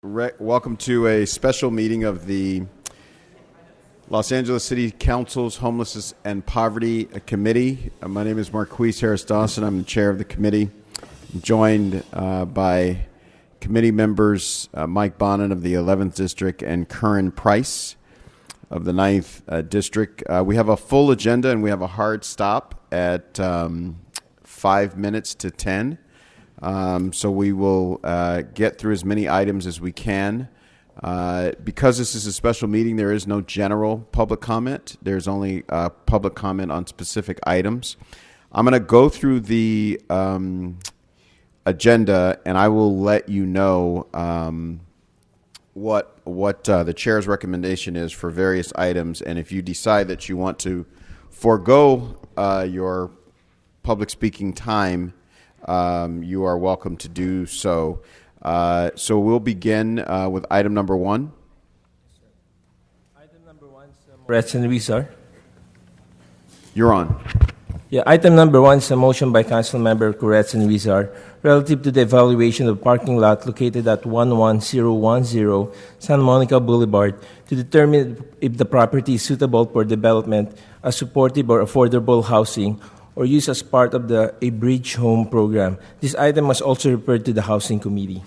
Welcome to a special meeting of the Los Angeles City Council's Homelessness and Poverty Committee. My name is Marquise Harris-Dawson. I'm the chair of the committee. I'm joined by committee members Mike Bonin of the 11th District and Curran Price of the 9th District. We have a full agenda and we have a hard stop at 5 minutes to 10. So we will get through as many items as we can. Because this is a special meeting, there is no general public comment. There's only public comment on specific items. I'm going to go through the agenda, and I will let you know what the chair's recommendation is for various items. And if you decide that you want to forego your public speaking time, you are welcome to do so. So we'll begin with item number one. Item number one, Retzen Wizar. You're on. Yeah, item number one is a motion by Council Member Kuretz and Wizar relative to the evaluation of parking lot located at 11010 Santa Monica Boulevard to determine if the property is suitable for development as supportive or affordable housing or used as part of a bridge home program. This item was also referred to the Housing Committee.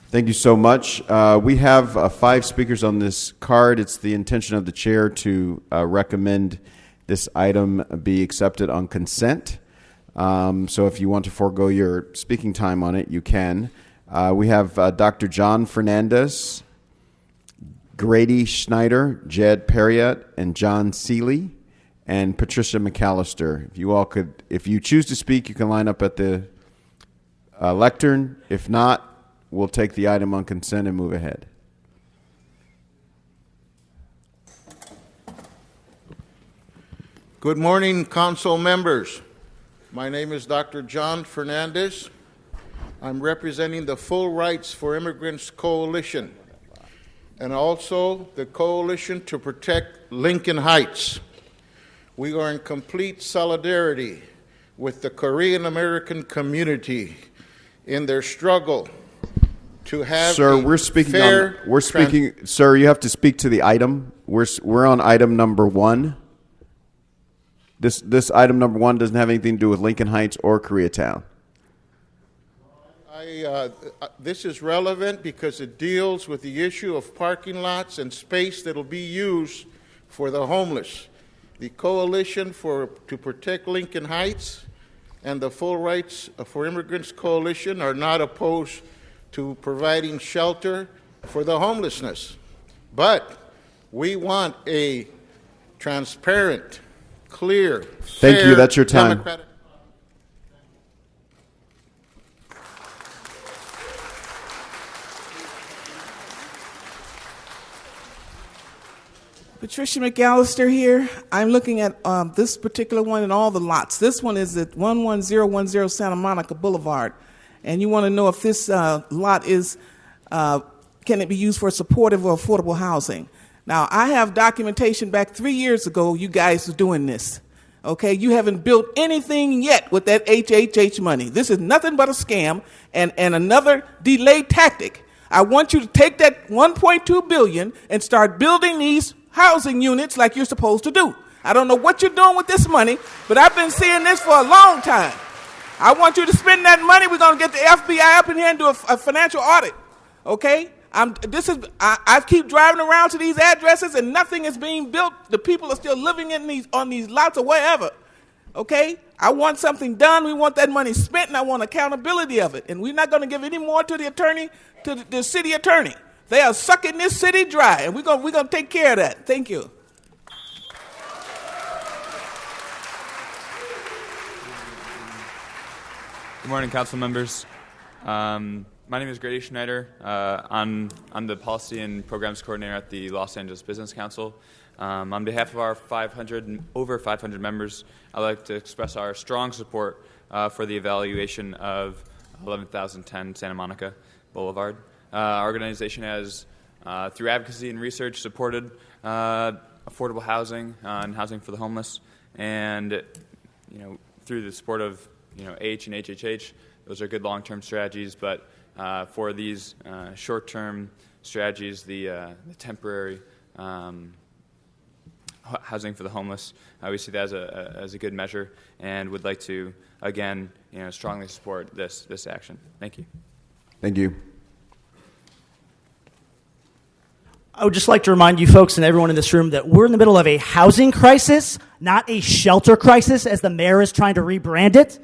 Thank you so much. We have 5 speakers on this card. It's the intention of the chair to recommend this item be accepted on consent. So if you want to forego your speaking time on it, you can. We have Dr. John Fernandez, Grady Schneider, Jed Perriott, and John Seeley, and Patricia McAllister. If you choose to speak, you can line up at the lectern. If not, we'll take the item on consent and move ahead. Good morning, council members. My name is Dr. John Fernandez. I'm representing the Full Rights for Immigrants Coalition and also the Coalition to Protect Lincoln Heights. We are in complete solidarity with the Korean American community in their struggle to have Sir, Sir, you have to speak to the item. We're on item number 1. This item number 1 doesn't have anything to do with Lincoln Heights or Koreatown. This is relevant because it deals with the issue of parking lots and space that will be used for the homeless. The Coalition to Protect Lincoln Heights and the Full Rights for Immigrants Coalition are not opposed to providing shelter for the homelessness. But we want a transparent, clear, Thank fair, you. That's your time. democratic. Patricia McAllister here. I'm looking at this particular one and all the lots. This one is at 11010 Santa Monica Boulevard. And you want to know if this lot is, can it be used for supportive or affordable housing? Now, I have documentation back 3 years ago, you guys are doing this. Okay, you haven't built anything yet with that HHH money. This is nothing but a scam and another delay tactic. I want you to take that $1.2 billion and start building these housing units like you're supposed to do. I don't know what you're doing with this money, but I've been seeing this for a long time. I want you to spend that money. We're going to get the FBI up in here and do a financial audit. Okay? I keep driving around to these addresses and nothing is being built. The people are still living on these lots or wherever. Okay? I want something done. We want that money spent, and I want accountability of it. And we're not going to give any more to the attorney, to the city attorney. They are sucking this city dry, and we're gonna take care of that. Thank you. Good morning, council members. My name is Grady Schneider. I'm the policy and programs coordinator at the Los Angeles Business Council. On behalf of our over 500 members, I'd like to express our strong support for the evaluation of 11,010 Santa Monica Boulevard. Our organization has, through advocacy and research, supported affordable housing and housing for the homeless, and through the support of H and HHH, those are good long-term strategies. But for these short-term strategies, the temporary housing for the homeless. We see that as a good measure, and would like to again, strongly support this action. Thank you. Thank you. I would just like to remind you folks and everyone in this room that we're in the middle of a housing crisis, not a shelter crisis, as the mayor is trying to rebrand it,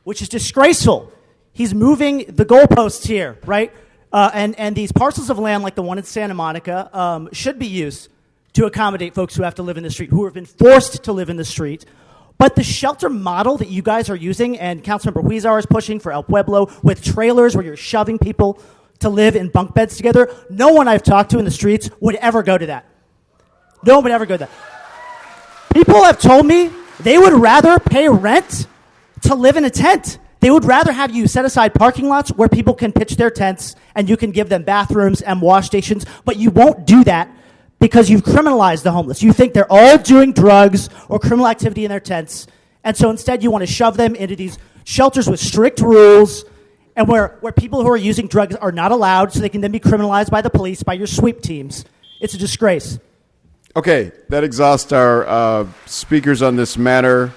which is disgraceful. He's moving the goalposts here, right? And these parcels of land like the one in Santa Monica should be used to accommodate folks who have to live in the street, who have been forced to live in the street. But the shelter model that you guys are using, and Councilmember Huizar is pushing for El Pueblo, with trailers where you're shoving people to live in bunk beds together, no one I've talked to in the streets would ever go to that. No one would ever go to that. People have told me they would rather pay rent to live in a tent. They would rather have you set aside parking lots where people can pitch their tents and you can give them bathrooms and wash stations, but you won't do that because you've criminalized the homeless. You think they're all doing drugs or criminal activity in their tents, and so instead you want to shove them into these shelters with strict rules and where people who are using drugs are not allowed, so they can then be criminalized by the police, by your sweep teams. It's a disgrace. Okay, that exhausts our speakers on this matter.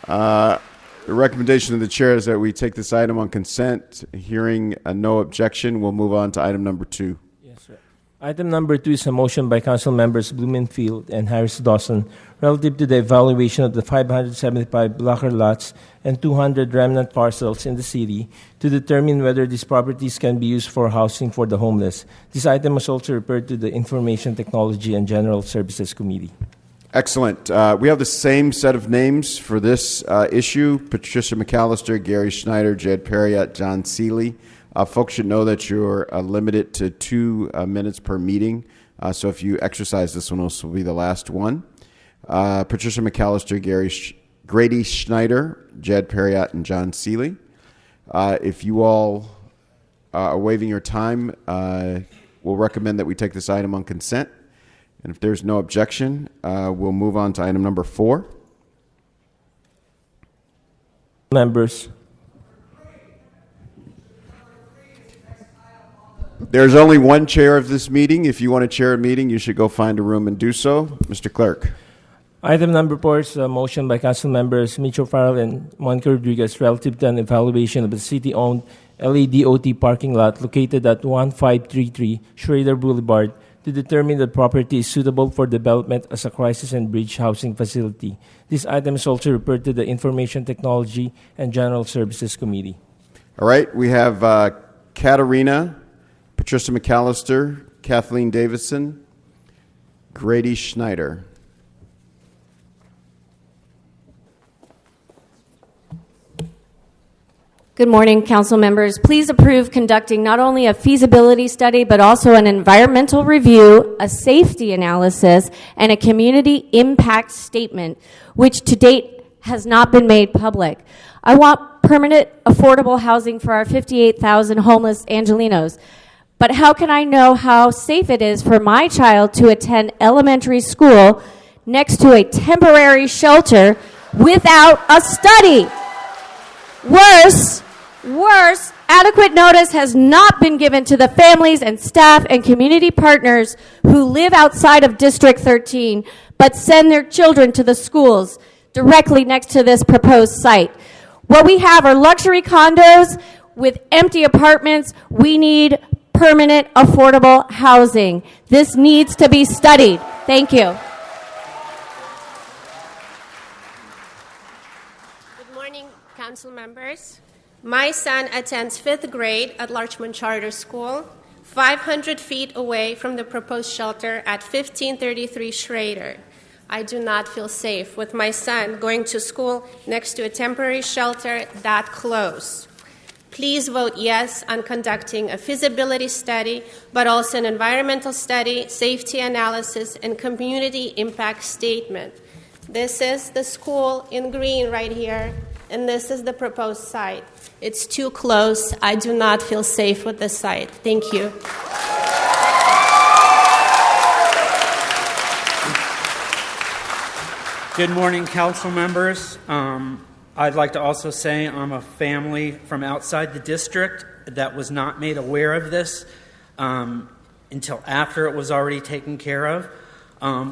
The recommendation of the chair is that we take this item on consent. Hearing no objection, we'll move on to item number 2. Yes, sir. Item number 2 is a motion by Council Members Blumenfield and Harris Dawson relative to the evaluation of the 575 blocker lots and 200 remnant parcels in the city to determine whether these properties can be used for housing for the homeless. This item was also referred to the Information Technology and General Services Committee. Excellent. We have the same set of names for this issue: Patricia McAllister, Gary Schneider, Jed Perriott, John Seeley. Folks should know that you're limited to 2 minutes per meeting. So if you exercise this one, this will be the last one. Patricia McAllister, Grady Schneider, Jed Perriott, and John Seeley. If you all are waiving your time, we'll recommend that we take this item on consent. And if there's no objection, we'll move on to item number 4. Members. There's only one chair of this meeting. If you want to chair a meeting, you should go find a room and do so. Mr. Clerk. Item number 4 is a motion by Council Members Mitchell Farrell and Monica Rodriguez relative to an evaluation of the city-owned LADOT parking lot located at 1533 Schrader Boulevard to determine that property is suitable for development as a crisis and bridge housing facility. This item is also referred to the Information Technology and General Services Committee. All right. We have Katarina, Patricia McAllister, Kathleen Davidson, Grady Schneider. Good morning, council members. Please approve conducting not only a feasibility study, but also an environmental review, a safety analysis, and a community impact statement, which to date has not been made public. I want permanent, affordable housing for our 58,000 homeless Angelenos. But how can I know how safe it is for my child to attend elementary school next to a temporary shelter without a study? Worse, adequate notice has not been given to the families and staff and community partners who live outside of District 13, but send their children to the schools directly next to this proposed site. What we have are luxury condos with empty apartments. We need permanent, affordable housing. This needs to be studied. Thank you. Good morning, council members. My son attends 5th grade at Larchmont Charter School, 500 feet away from the proposed shelter at 1533 Schrader. I do not feel safe with my son going to school next to a temporary shelter that close. Please vote yes on conducting a feasibility study, but also an environmental study, safety analysis, and community impact statement. This is the school in green right here, and this is the proposed site. It's too close. I do not feel safe with this site. Thank you. Good morning, council members. I'd like to also say I'm a family from outside the district that was not made aware of this. until after it was already taken care of.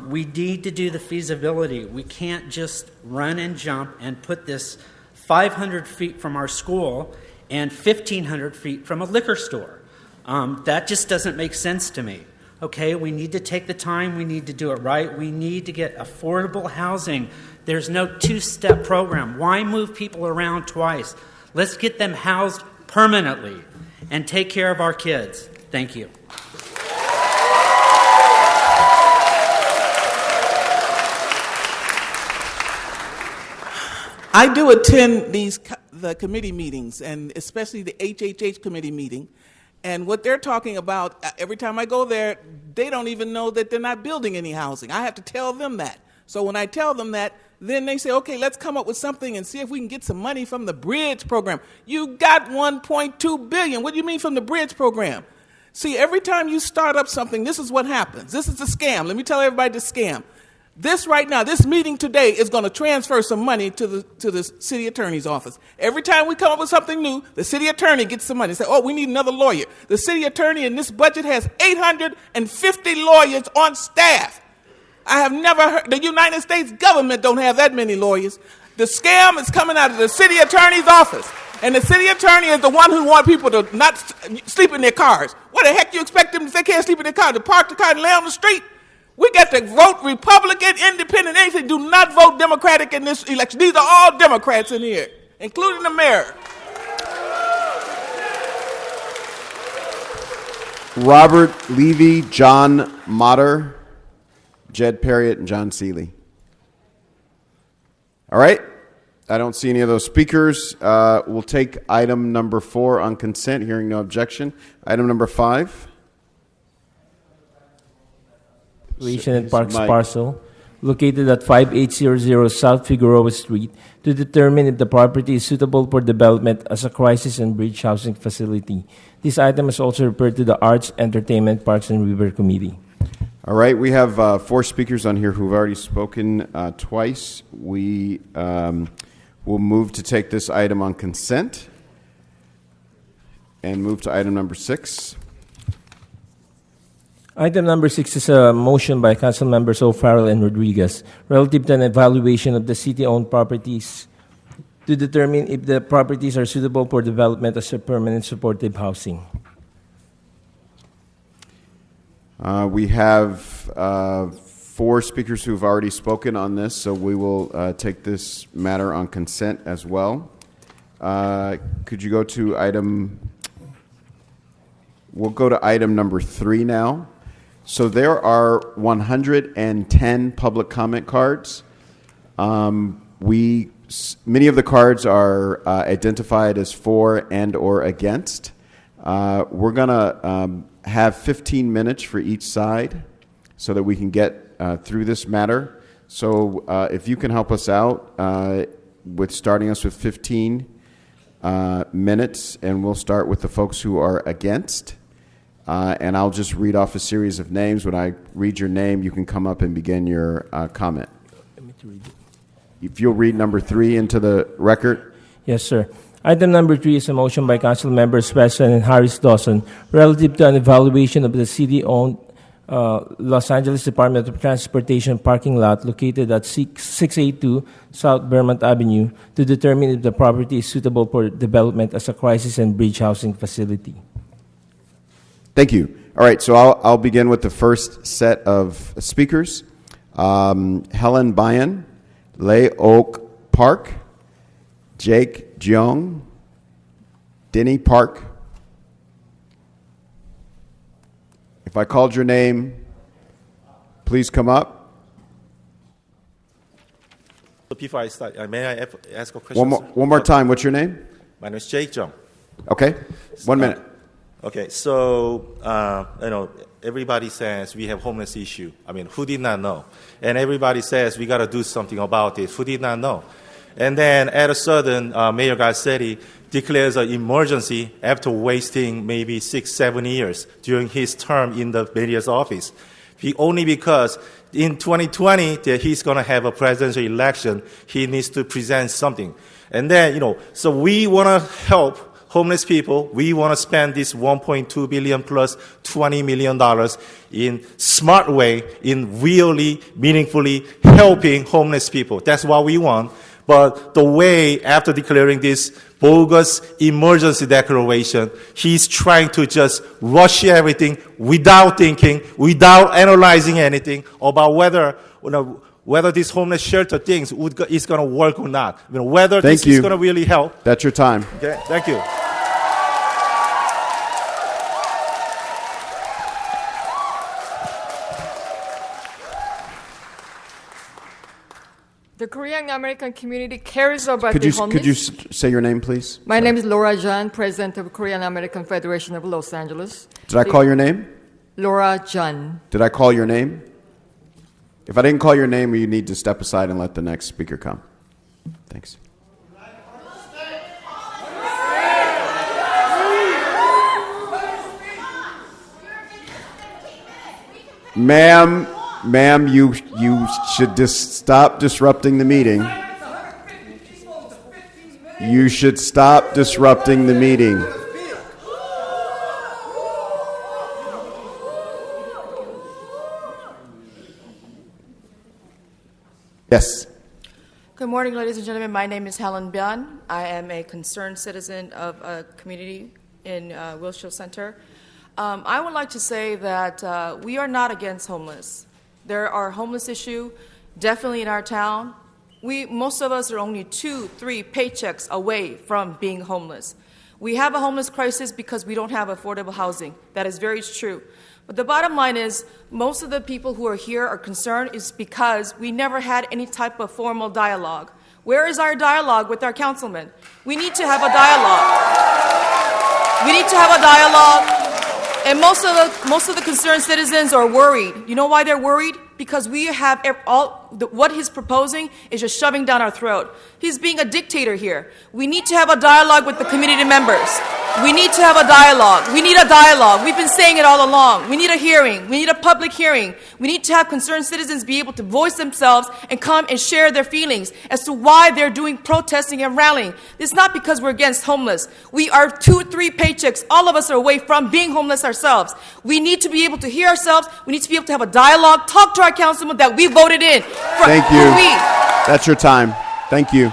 We need to do the feasibility. We can't just run and jump and put this 500 feet from our school and 1,500 feet from a liquor store. That just doesn't make sense to me. Okay, we need to take the time. We need to do it right. We need to get affordable housing. There's no two-step program. Why move people around twice? Let's get them housed permanently and take care of our kids. Thank you. I do attend the committee meetings, and especially the HHH committee meeting. And what they're talking about, every time I go there, they don't even know that they're not building any housing. I have to tell them that. So when I tell them that, then they say, okay, let's come up with something and see if we can get some money from the bridge program. You got $1.2 billion. What do you mean from the bridge program? See, every time you start up something, this is what happens. This is a scam. Let me tell everybody the scam. This right now, this meeting today is going to transfer some money to the city attorney's office. Every time we come up with something new, the city attorney gets some money. Say, oh, we need another lawyer. The city attorney in this budget has 850 lawyers on staff. I have never heard, the United States government don't have that many lawyers. The scam is coming out of the city attorney's office. And the city attorney is the one who wants people to not sleep in their cars. What the heck you expect them, if they can't sleep in their car, to park the car and lay on the street? We got to vote Republican, Independent, anything. Do not vote Democratic in this election. These are all Democrats in here, including the mayor. Robert Levy, John Motter, Jed Perriott, and John Seeley. All right. I don't see any of those speakers. We'll take item number 4 on consent, hearing no objection. Item number 5. And Parks parcel located at 5800 South Figueroa Street to determine if the property is suitable for development as a crisis and bridge housing facility. This item is also referred to the Arts, Entertainment, Parks and River Committee. All right, we have 4 speakers on here who've already spoken twice. We will move to take this item on consent and move to item number 6. Item number 6 is a motion by Council Members O'Farrell and Rodriguez relative to an evaluation of the city-owned properties to determine if the properties are suitable for development as a permanent supportive housing. We have 4 speakers who've already spoken on this, so we will take this matter on consent as well. Could you go to item... We'll go to item number 3 now. So there are 110 public comment cards. Many of the cards are identified as for and or against. We're going to have 15 minutes for each side so that we can get through this matter. So if you can help us out with starting us with 15 minutes, and we'll start with the folks who are against. And I'll just read off a series of names. When I read your name, you can come up and begin your comment. If you'll read number 3 into the record. Yes, sir. Item number 3 is a motion by Council Members Preston and Harris Dawson relative to an evaluation of the city-owned Los Angeles Department of Transportation parking lot located at 682 South Vermont Avenue to determine if the property is suitable for development as a crisis and bridge housing facility. Thank you. All right, so I'll begin with the first set of speakers. Helen Bayan, Lay Oak Park, Jake Jeong, Denny Park. If I called your name, please come up. So before I start, may I ask a question? One more time. What's your name? My name is Jake Jeong. Okay. 1 minute. Okay, so, everybody says we have homeless issue. I mean, who did not know? And everybody says we got to do something about it. Who did not know? And then at a sudden, Mayor Garcetti declares an emergency after wasting maybe 6-7 years during his term in the mayor's office. Only because in 2020 that he's going to have a presidential election, he needs to present something. And then, so we want to help homeless people, we want to spend this $1.2 billion plus $20 million in smart way, in really meaningfully helping homeless people. That's what we want. But the way, after declaring this bogus emergency declaration, he's trying to just rush everything without thinking, without analyzing anything about whether this homeless shelter thing is going to work or not. Whether this is going to really help. That's your time. Okay, thank you. The Korean American community cares about Could the you homeless. say your name, please? My name is Laura John, president of Korean American Federation of Los Angeles. Did I call your name? Laura John. Did I call your name? If I didn't call your name, you need to step aside and let the next speaker come. Thanks. Ma'am, you should just stop disrupting the meeting. You should stop disrupting the meeting. Yes. Good morning, ladies and gentlemen. My name is Helen Byun. I am a concerned citizen of a community in Wilshire Center. I would like to say that we are not against homeless. There are homeless issues definitely in our town. Most of us are only 2-3 paychecks away from being homeless. We have a homeless crisis because we don't have affordable housing. That is very true. But the bottom line is, most of the people who are here are concerned is because we never had any type of formal dialogue. Where is our dialogue with our councilman? We need to have a dialogue. We need to have a dialogue. And most of the concerned citizens are worried. You know why they're worried? Because we have what he's proposing is just shoving down our throat. He's being a dictator here. We need to have a dialogue with the community members. We need to have a dialogue. We need a dialogue. We've been saying it all along. We need a hearing. We need a public hearing. We need to have concerned citizens be able to voice themselves and come and share their feelings as to why they're doing protesting and rallying. It's not because we're against homeless. We are 2-3 paychecks. All of us are away from being homeless ourselves. We need to be able to hear ourselves. We need to be able to have a dialogue, talk to our councilman that we voted in. Thank you. That's your time. Thank you.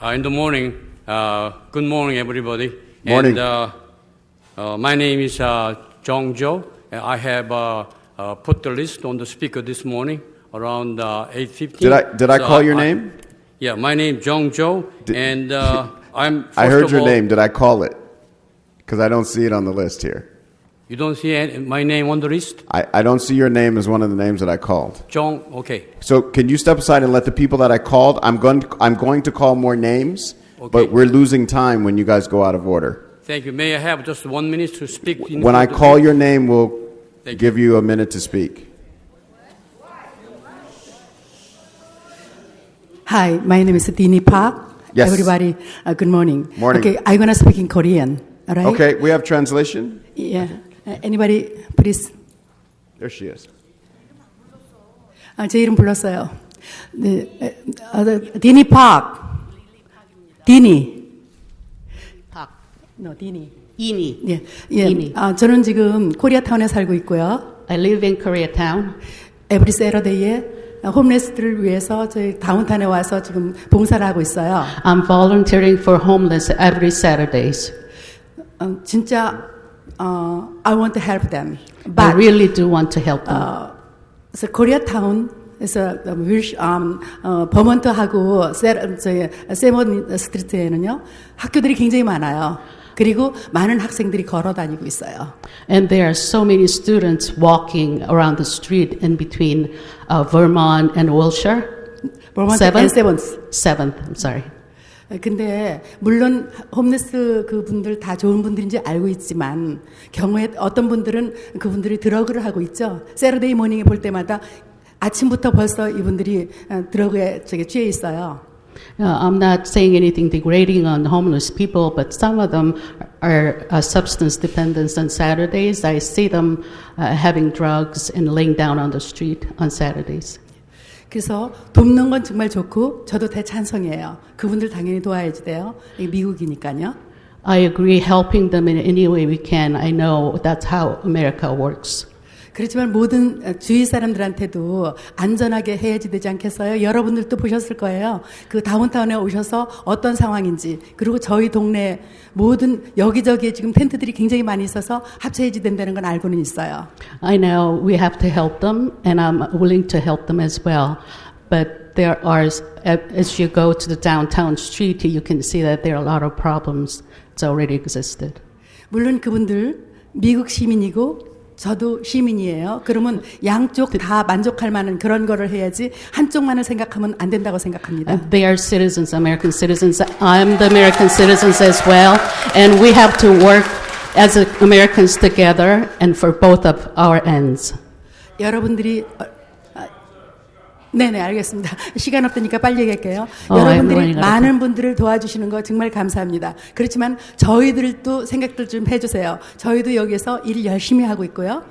In the morning, good morning, everybody. Morning. And, my name is Jong Jo. I have put the list on the speaker this morning around 8:15. Did I call your name? Yeah, my name is Jong Jo, and I'm. I heard your name. Did I call it? Because I don't see it on the list here. You don't see my name on the list? I don't see your name as one of the names that I called. Jong, okay. So can you step aside and let the people that I called? I'm going to call more names, Okay. but we're losing time when you guys go out of order. Thank you. May I have just 1 minute to speak? When I call your name, we'll give you a minute to speak. Hi, my name is Dini Park. Yes. Everybody, good morning. Morning. Okay, I'm going to speak in Korean. All right? Okay, we have translation. Yeah. Anybody, please. There she is. 제 이름 불렀어요. 네, 디니 파크. 디니. 파크. No, 디니. 이니. 예, 예. 이니. 저는 지금 코리아타운에 살고 있고요. I live in Koreatown. 에브리 세러데이에 홈레스들을 위해서 저희 다운타운에 와서 지금 봉사를 하고 있어요. I'm volunteering for homeless every Saturdays. 진짜 I want to help them. But I really do want to help them. 그래서 코리아타운에서 버먼트하고 세먼 스트리트에는요 학교들이 굉장히 많아요. 그리고 많은 학생들이 걸어 다니고 있어요. And there are so many students walking around the street in between Vermont and Wilshire. Vermont and Seventh. Seventh, I'm sorry. 근데 물론 홈레스 그분들 다 좋은 분들인지 알고 있지만 경우에 어떤 분들은 그분들이 드러그를 하고 있죠. 세러데이 모닝에 볼 때마다 아침부터 벌써 이분들이 드러그에 취해 있어요. I'm not saying anything degrading on homeless people, but some of them are substance dependents on Saturdays. I see them having drugs and laying down on the street on Saturdays. 그래서 돕는 건 정말 좋고 저도 대찬성이에요. 그분들 당연히 도와야지 돼요. 이게 미국이니까요. I agree, helping them in any way we can. I know that's how America works. 그렇지만 모든 주위 사람들한테도 안전하게 해야지 되지 않겠어요? 여러분들도 보셨을 거예요. 그 다운타운에 오셔서 어떤 상황인지, 그리고 저희 동네 모든 여기저기에 지금 텐트들이 굉장히 많이 있어서 합쳐야지 된다는 건 알고는 있어요. I know we have to help them, and I'm willing to help them as well. But there are, as you go to the downtown street, you can see that there are a lot of problems that's already existed. 물론 그분들 미국 시민이고 저도 시민이에요. 그러면 양쪽 다 만족할 만한 그런 거를 해야지 한쪽만을 생각하면 안 된다고 생각합니다. They are citizens, American citizens. I'm the American citizens as well, and we have to work as Americans together and for both of our ends. 여러분들이 네네 알겠습니다. 시간 없으니까 빨리 얘기할게요. I'm 여러분들이 running out of 많은 분들을 도와주시는 거 정말 감사합니다. 그렇지만 저희들도 생각들 좀 해주세요. 저희도 여기서 일 열심히 하고 있고요.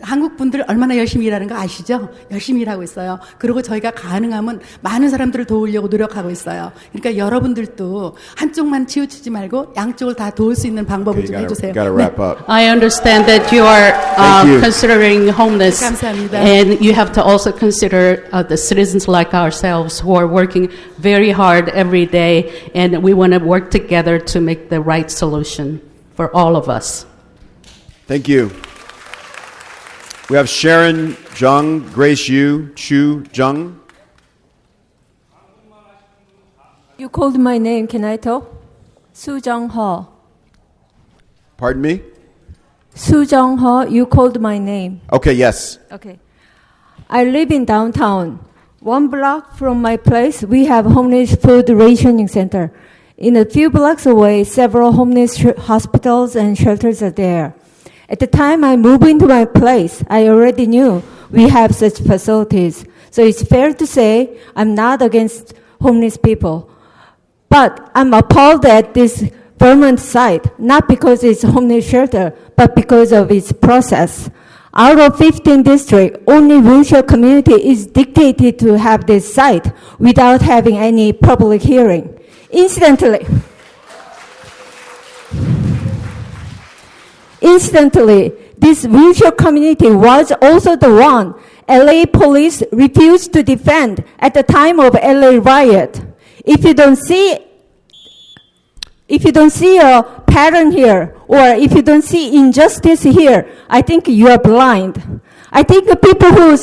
한국 분들 얼마나 열심히 일하는 거 아시죠? 열심히 일하고 있어요. 그리고 저희가 가능하면 많은 사람들을 도우려고 노력하고 있어요. 그러니까 여러분들도 한쪽만 치우치지 말고 양쪽을 다 도울 수 있는 방법을 좀 해주세요. Got to wrap up. I understand that you are considering homeless, 감사합니다. and you have to also consider the citizens like ourselves who are working very hard every day, and we want to work together to make the right solution for all of us. Thank you. We have Sharon Jung, Grace Yu, Chu Jung. You called my name. Can I talk? Su Jung-ho. Pardon me? Su Jung-ho, you called my name. Okay, yes. Okay. I live in downtown. 1 block from my place, we have homeless food rationing center. In a few blocks away, several homeless hospitals and shelters are there. At the time I moved into my place, I already knew we have such facilities. So it's fair to say I'm not against homeless people. But I'm appalled at this Vermont site, not because it's a homeless shelter, but because of its process. Out of 15 districts, only wheelchair community is dictated to have this site without having any public hearing. Incidentally, this wheelchair community was also the one LA police refused to defend at the time of LA riot. If you don't see a pattern here, or if you don't see injustice here, I think you are blind. I think the people who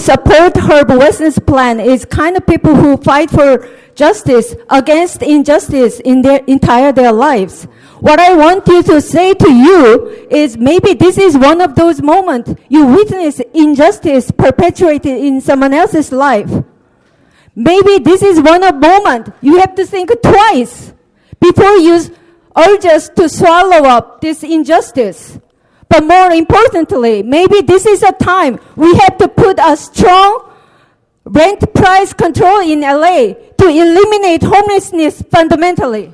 support Herb Weston's plan is kind of people who fight for justice against injustice in their lives. What I want you to say to you is maybe this is one of those moments you witness injustice perpetuated in someone else's life. Maybe this is one of moment you have to think twice before you urge us to swallow up this injustice. But more importantly, maybe this is a time we have to put a strong rent price control in LA to eliminate homelessness fundamentally.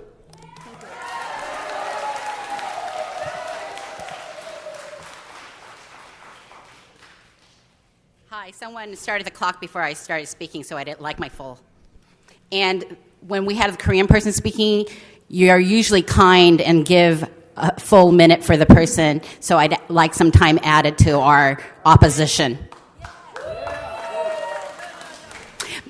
Hi, someone started the clock before I started speaking, so I didn't like my full. And when we have a Korean person speaking, you are usually kind and give a full minute for the person, so I'd like some time added to our opposition.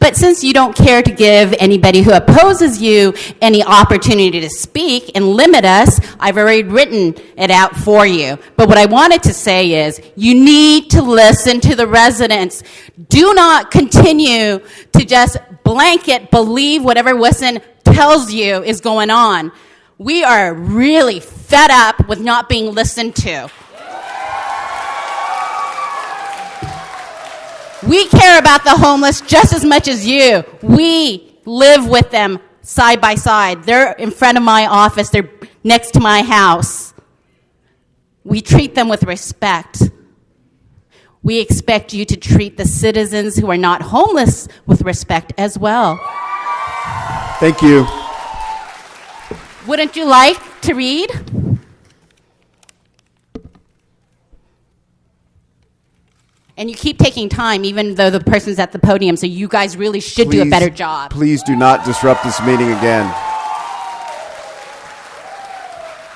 But since you don't care to give anybody who opposes you any opportunity to speak and limit us, I've already written it out for you. But what I wanted to say is you need to listen to the residents. Do not continue to just blanket believe whatever Wesson tells you is going on. We are really fed up with not being listened to. We care about the homeless just as much as you. We live with them side by side. They're in front of my office. They're next to my house. We treat them with respect. We expect you to treat the citizens who are not homeless with respect as well. Thank you. Wouldn't you like to read? And you keep taking time, even though the person's at the podium, so you guys really should do a better job. Please do not disrupt this meeting again.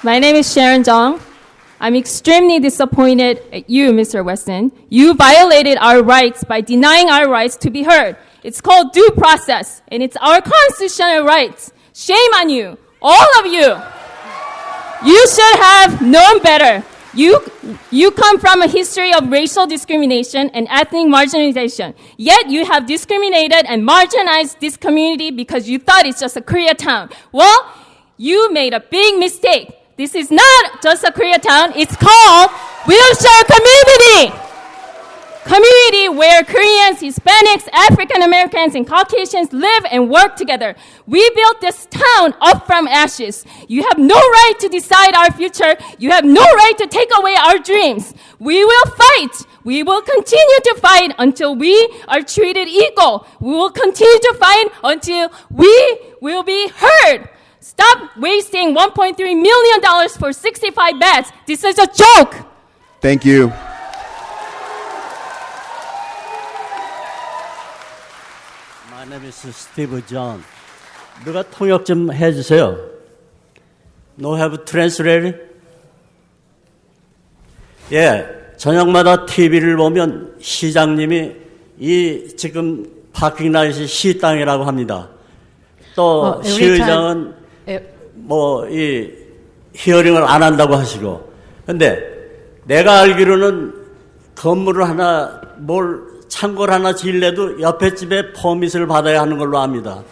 My name is Sharon Jong. I'm extremely disappointed at you, Mr. Weston. You violated our rights by denying our rights to be heard. It's called due process, and it's our constitutional rights. Shame on you, all of you. You should have known better. You come from a history of racial discrimination and ethnic marginalization. Yet you have discriminated and marginalized this community because you thought it's just a Koreatown. Well, you made a big mistake. This is not just a Koreatown. It's called wheelchair community. Community where Koreans, Hispanics, African Americans, and Caucasians live and work together. We built this town up from ashes. You have no right to decide our future. You have no right to take away our dreams. We will fight. We will continue to fight until we are treated equal. We will continue to fight until we will be heard. Stop wasting $1.3 million for 65 beds. This is a joke. Thank you. My name is Steve John. 누가 통역 좀 해주세요. No have translated? 예, 저녁마다 TV를 보면 시장님이 이 지금 파킹라이트 시 땅이라고 합니다. 또 시의장은 뭐 이 히어링을 안 한다고 하시고. 근데 내가 알기로는 건물을 하나 창고를 하나 지을래도 옆에 집에 퍼밋을 받아야 하는 걸로 압니다.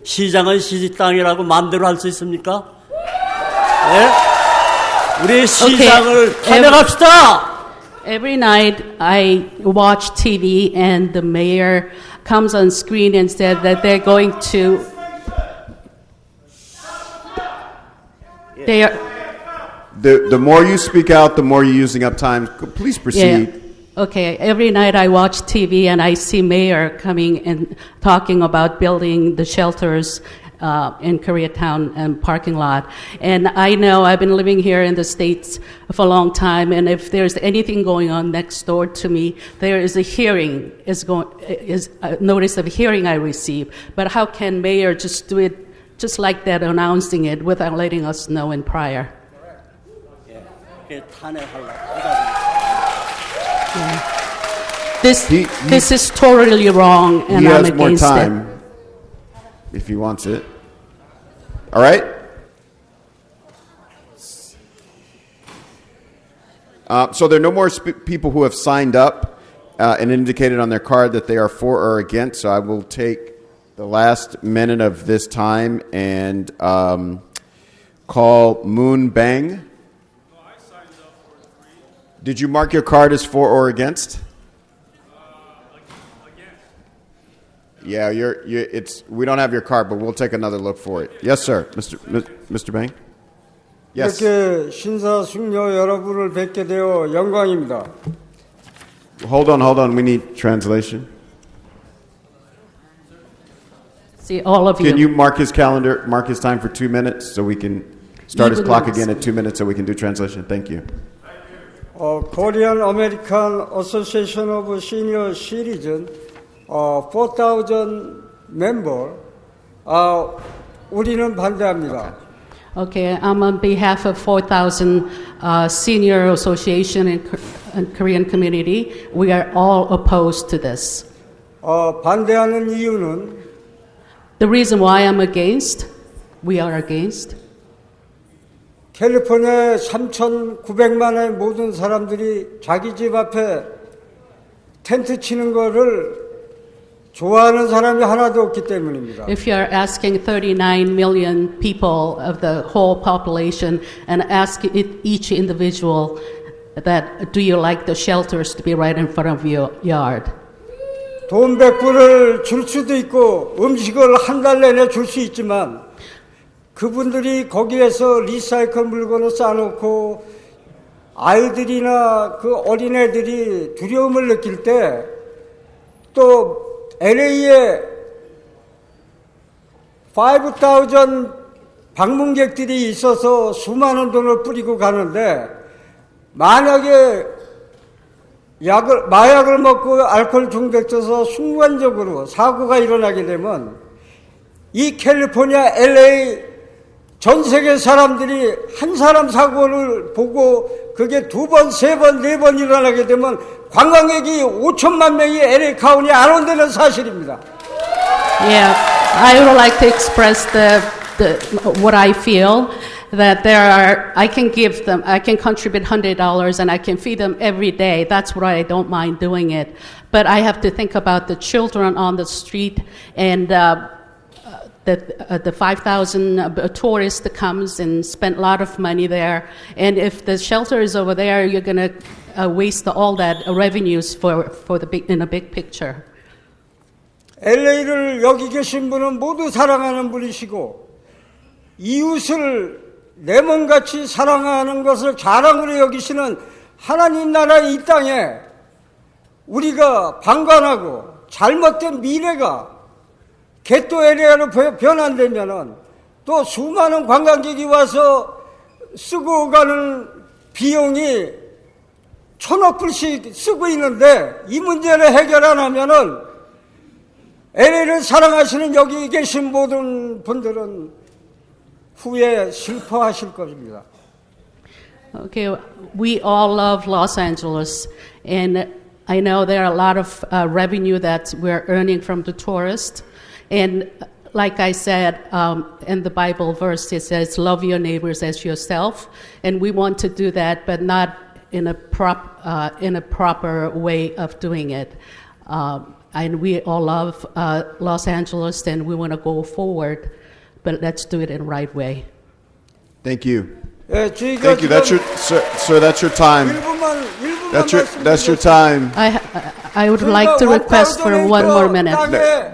시장은 시 땅이라고 마음대로 할 수 있습니까? 예? 우리 시장을 탄핵합시다. Every night I watch TV and the mayor comes on screen and said that they're going to The more you speak out, the more you're using up time. Please proceed. Yeah. Okay, every night I watch TV and I see mayor coming and talking about building the shelters in Koreatown and parking lot. And I know I've been living here in the States for a long time, and if there's anything going on next door to me, there is a hearing, is a notice of hearing I receive. But how can mayor just do it just like that, announcing it without letting us know in prior? This is totally wrong, and he I'm has more against time if he wants it. All right? So there are no more people who have signed up and indicated on their card that they are for or against, so I will take the last minute of this time and call Moon Bang. Did you mark your card as for or against? Yeah, we don't have your card, but we'll take another look for it. Yes, sir, Mr. Bang. Yes. 이렇게 신사숙녀 여러분을 뵙게 되어 영광입니다. Hold on. We need translation. See, all of you. Can you mark his calendar, mark his time for 2 minutes so we can start his clock again at 2 minutes so we can do translation? Thank you. Korean American Association of Senior Citizens, 4,000 member, 우리는 반대합니다. Okay, I'm on behalf of 4,000 senior association and Korean community. We are all opposed to this. 반대하는 이유는 The reason why I'm against, we are against. 캘리포니아에 3,900만의 모든 사람들이 자기 집 앞에 텐트 치는 거를 좋아하는 사람이 하나도 없기 때문입니다. If you're asking 39 million people of the whole population and ask each individual that do you like the shelters to be right in front of your yard? 돈 100불을 줄 수도 있고 음식을 한 달 내내 줄 수 있지만 그분들이 거기에서 리사이클 물건을 쌓아놓고 아이들이나 그 어린애들이 두려움을 느낄 때 또 LA에 5,000 방문객들이 있어서 수많은 돈을 뿌리고 가는데 만약에 마약을 먹고 알코올 중독돼서 순간적으로 사고가 일어나게 되면 이 캘리포니아 LA 전 세계 사람들이 한 사람 사고를 보고 그게 2번, 3번, 4번 일어나게 되면 관광객이 5천만 명이 LA 카운티에 안 온다는 사실입니다. Yeah, I would like to express what I feel. That I can contribute $100 and I can feed them every day. That's why I don't mind doing it. But I have to think about the children on the street and the 5,000 tourists that comes and spend a lot of money there. And if the shelter is over there, you're going to waste all that revenues in a big picture. LA를 여기 계신 분은 모두 사랑하는 분이시고 이웃을 내 몸같이 사랑하는 것을 자랑으로 여기시는 하나님 나라 이 땅에 우리가 방관하고 잘못된 미래가 개토 에리아로 변환되면은 또 수많은 관광객이 와서 쓰고 가는 비용이 1,000억 불씩 쓰고 있는데 이 문제를 해결 안 하면은 LA를 사랑하시는 여기 계신 모든 분들은 후에 슬퍼하실 것입니다. Okay, we all love Los Angeles, and I know there are a lot of revenue that we're earning from the tourists. And like I said, in the Bible verse, it says, love your neighbors as yourself. And we want to do that, but not in a proper way of doing it. And we all love Los Angeles, and we want to go forward. But let's do it in the right way. Thank you. Thank you. That's your sir. That's your time. That's your time. I would like to request for 1 more minute.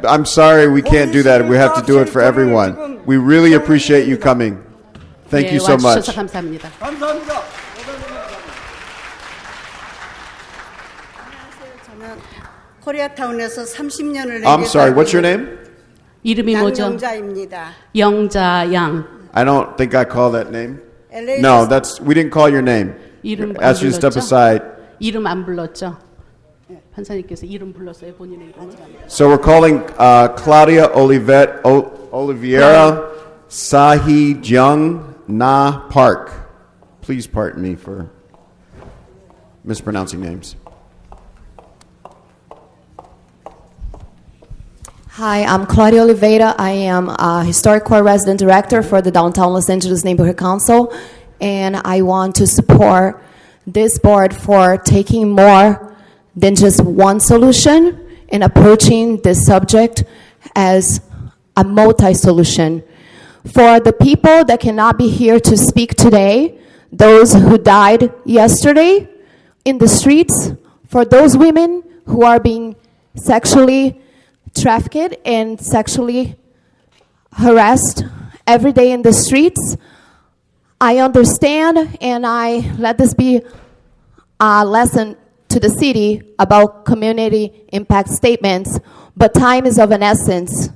I'm sorry, we can't do that. We have to do it for everyone. We really appreciate you coming. Thank you so much. 감사합니다. 코리아타운에서 30년을 I'm sorry. What's your name? 이름이 뭐죠? 양영자입니다. 영자양. I don't think I called that name. LA No, we didn't call your name. 이름 안 Asked you to step 불렀죠? aside. 이름 안 불렀죠? 판사님께서 이름 불렀어요, 본인의 이름을. So we're calling Claudia Oliveira Sahi Jung Na Park. Please pardon me for mispronouncing names. Hi, I'm Claudia Oliveira. I am a Historic Core Resident Director for the Downtown Los Angeles Neighborhood Council, and I want to support this board for taking more than just one solution and approaching this subject as a multi-solution. For the people that cannot be here to speak today, those who died yesterday in the streets, for those women who are being sexually trafficked and sexually harassed every day in the streets, I understand, and I let this be a lesson to the city about community impact statements, but time is of an essence.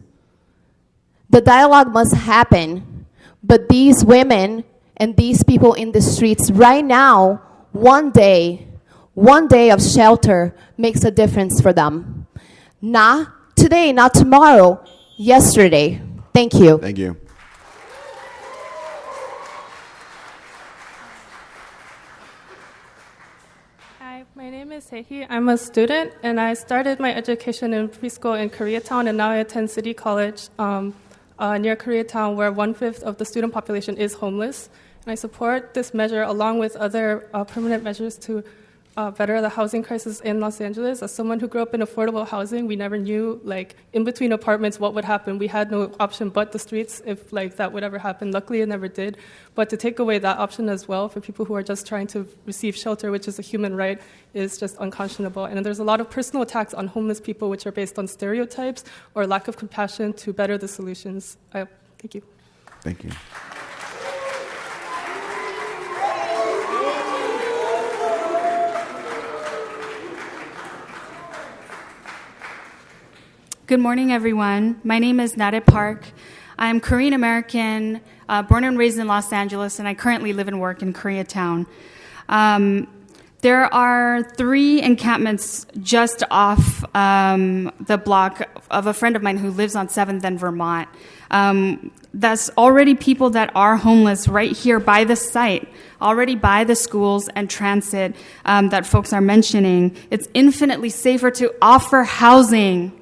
The dialogue must happen, but these women and these people in the streets right now, one day of shelter makes a difference for them. Not today, not tomorrow, yesterday. Thank you. Thank you. Hi, my name is Sehee. I'm a student, and I started my education in preschool in Koreatown, and now I attend City College near Koreatown, where 1/5 of the student population is homeless. And I support this measure along with other permanent measures to better the housing crisis in Los Angeles. As someone who grew up in affordable housing, we never knew, in between apartments, what would happen. We had no option but the streets if, that would ever happen. Luckily, it never did. But to take away that option as well for people who are just trying to receive shelter, which is a human right, is just unconscionable. And there's a lot of personal attacks on homeless people, which are based on stereotypes or lack of compassion to better the solutions. Thank you. Thank you. Good morning, everyone. My name is Nade Park. I'm Korean American, born and raised in Los Angeles, and I currently live and work in Koreatown. There are 3 encampments just off the block of a friend of mine who lives on 7th and Vermont. That's already people that are homeless right here by the site, already by the schools and transit that folks are mentioning. It's infinitely safer to offer housing,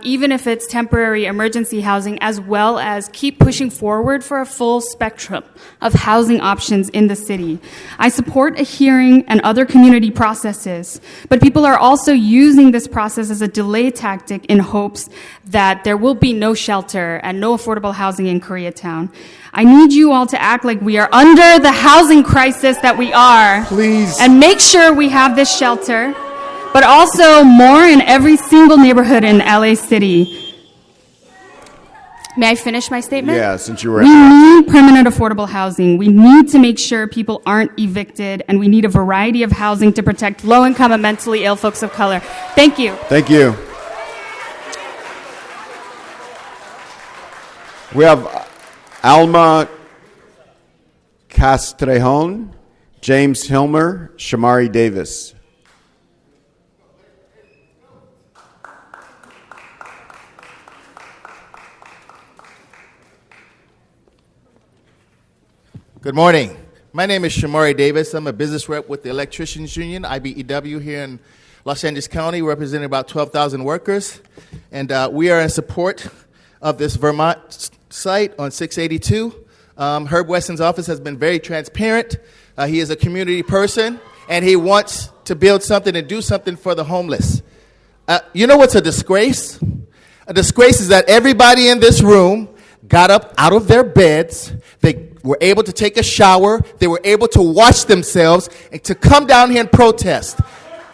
even if it's temporary emergency housing, as well as keep pushing forward for a full spectrum of housing options in the city. I support a hearing and other community processes, but people are also using this process as a delay tactic in hopes that there will be no shelter and no affordable housing in Koreatown. I need you all to act like we are under the housing crisis that we are. Please. And make sure we have this shelter, but also more in every single neighborhood in LA City. May I finish my statement? Yeah, since you were... We need permanent affordable housing. We need to make sure people aren't evicted, and we need a variety of housing to protect low-income and mentally ill folks of color. Thank you. Thank you. We have Alma Castrejon, James Hilmer, Shamari Davis. Good morning. My name is Shamari Davis. I'm a business rep with the Electricians Union, IBEW, here in Los Angeles County, representing about 12,000 workers. And we are in support of this Vermont site on 682. Herb Weston's office has been very transparent. He is a community person, and he wants to build something and do something for the homeless. You know what's a disgrace? A disgrace is that everybody in this room got up out of their beds. They were able to take a shower. They were able to wash themselves and to come down here and protest.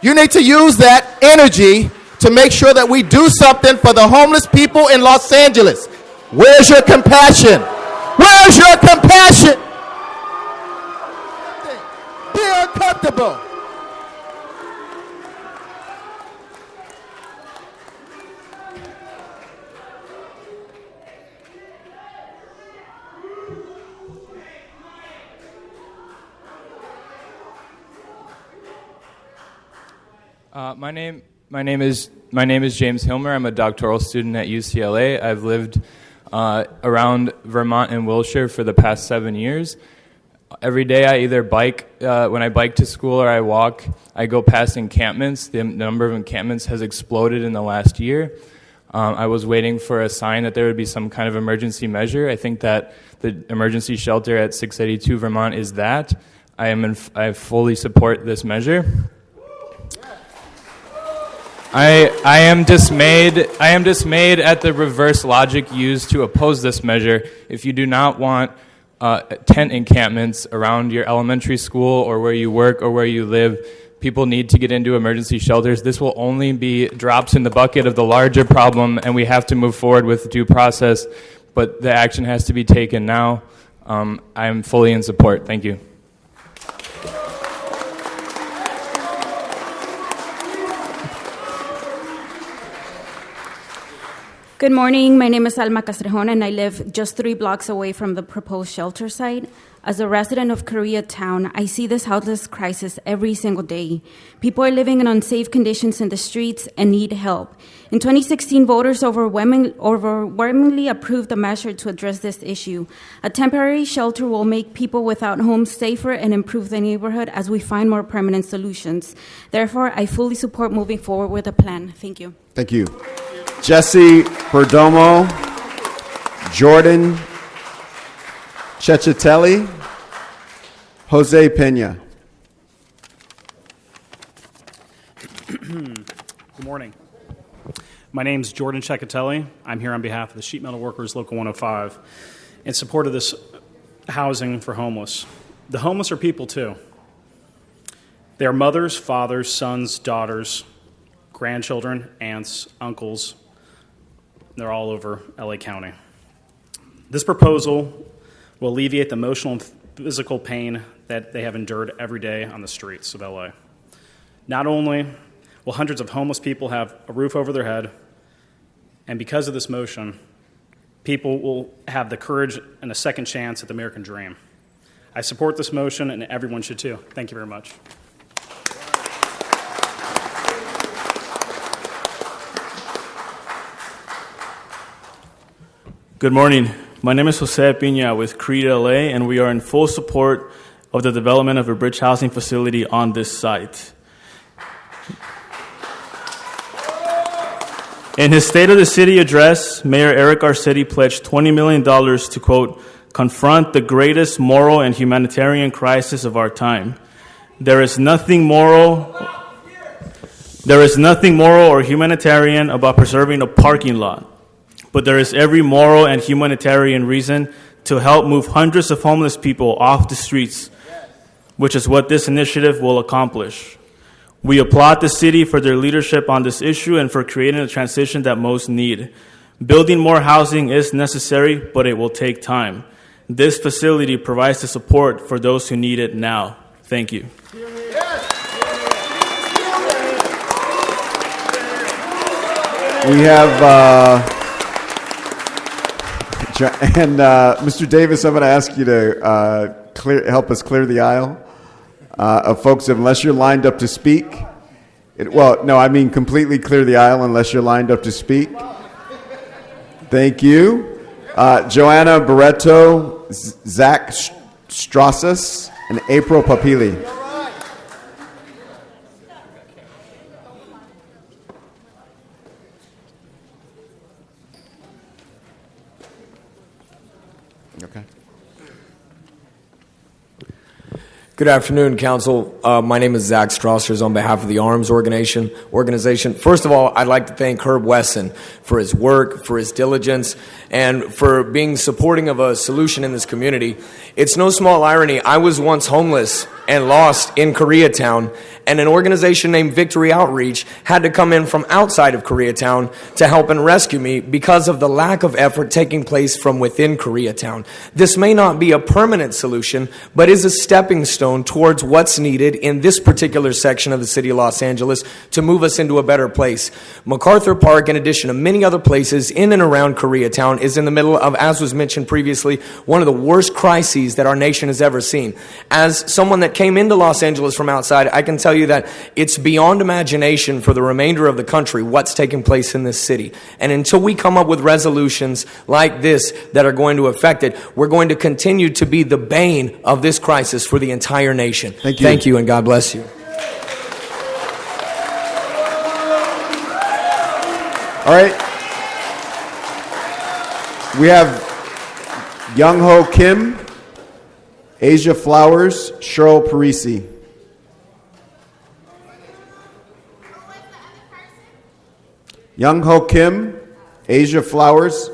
You need to use that energy to make sure that we do something for the homeless people in Los Angeles. Where's your compassion? Where's your compassion? Be uncomfortable. My name is James Hilmer. I'm a doctoral student at UCLA. I've lived around Vermont and Wilshire for the past 7 years. Every day I either bike, when I bike to school or I walk, I go past encampments. The number of encampments has exploded in the last year. I was waiting for a sign that there would be some kind of emergency measure. I think that the emergency shelter at 682 Vermont is that. I fully support this measure. I am dismayed at the reverse logic used to oppose this measure. If you do not want tent encampments around your elementary school or where you work or where you live, people need to get into emergency shelters. This will only be drops in the bucket of the larger problem, and we have to move forward with due process, but the action has to be taken now. I'm fully in support. Thank you. Good morning. My name is Alma Castrejon, and I live just 3 blocks away from the proposed shelter site. As a resident of Koreatown, I see this homeless crisis every single day. People are living in unsafe conditions in the streets and need help. In 2016, voters overwhelmingly approved a measure to address this issue. A temporary shelter will make people without homes safer and improve the neighborhood as we find more permanent solutions. Therefore, I fully support moving forward with a plan. Thank you. Thank you. Jesse Perdomo, Jordan Cecchitelli, Jose Pena. Good morning. My name is Jordan Cecchitelli. I'm here on behalf of the Sheet Metal Workers Local 105 in support of this housing for homeless. The homeless are people too. They are mothers, fathers, sons, daughters, grandchildren, aunts, uncles. They're all over LA County. This proposal will alleviate the emotional and physical pain that they have endured every day on the streets of LA. Not only will hundreds of homeless people have a roof over their head, and because of this motion, people will have the courage and a second chance at the American dream. I support this motion, and everyone should too. Thank you very much. Good morning. My name is Jose Piña with Creed LA, and we are in full support of the development of a bridge housing facility on this site. In his State of the City address, Mayor Eric Garcetti pledged $20 million to, quote, confront the greatest moral and humanitarian crisis of our time. There is nothing moral or humanitarian about preserving a parking lot, but there is every moral and humanitarian reason to help move hundreds of homeless people off the streets, which is what this initiative will accomplish. We applaud the city for their leadership on this issue and for creating a transition that most need. Building more housing is necessary, but it will take time. This facility provides the support for those who need it now. Thank you. We have, Mr. Davis, I'm going to ask you to help us clear the aisle of folks, unless you're lined up to speak. Completely clear the aisle unless you're lined up to speak. Thank you. Joanna Barreto, Zach Strassas, and April Papili. Okay. Good afternoon, Council. My name is Zach Strassers on behalf of the ARMS organization. First of all, I'd like to thank Herb Wesson for his work, for his diligence, and for being supporting of a solution in this community. It's no small irony. I was once homeless and lost in Koreatown, and an organization named Victory Outreach had to come in from outside of Koreatown to help and rescue me because of the lack of effort taking place from within Koreatown. This may not be a permanent solution, but is a stepping stone towards what's needed in this particular section of the city of Los Angeles to move us into a better place. MacArthur Park, in addition to many other places in and around Koreatown, is in the middle of, as was mentioned previously, one of the worst crises that our nation has ever seen. As someone that came into Los Angeles from outside, I can tell you that it's beyond imagination for the remainder of the country what's taking place in this city. And until we come up with resolutions like this that are going to affect it, we're going to continue to be the bane of this crisis for the entire nation. Thank you, and God bless you. All right. We have Young Ho Kim, Asia Flowers, Cheryl Parisi. Young Ho Kim, Asia Flowers,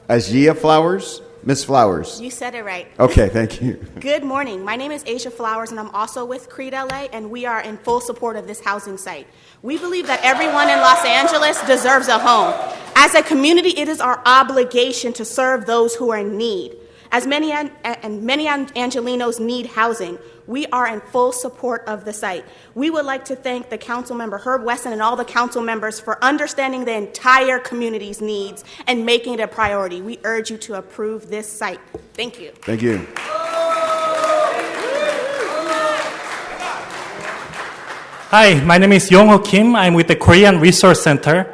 Asia Flowers, Miss Flowers. You said it right. Okay, thank you. Good morning. My name is Asia Flowers, and I'm also with Creed LA, and we are in full support of this housing site. We believe that everyone in Los Angeles deserves a home. As a community, it is our obligation to serve those who are in need. As many Angelinos need housing, we are in full support of the site. We would like to thank the council member, Herb Wesson, and all the council members for understanding the entire community's needs and making it a priority. We urge you to approve this site. Thank you. Thank you. Hi, my name is Yong-ho Kim. I'm with the Korean Resource Center.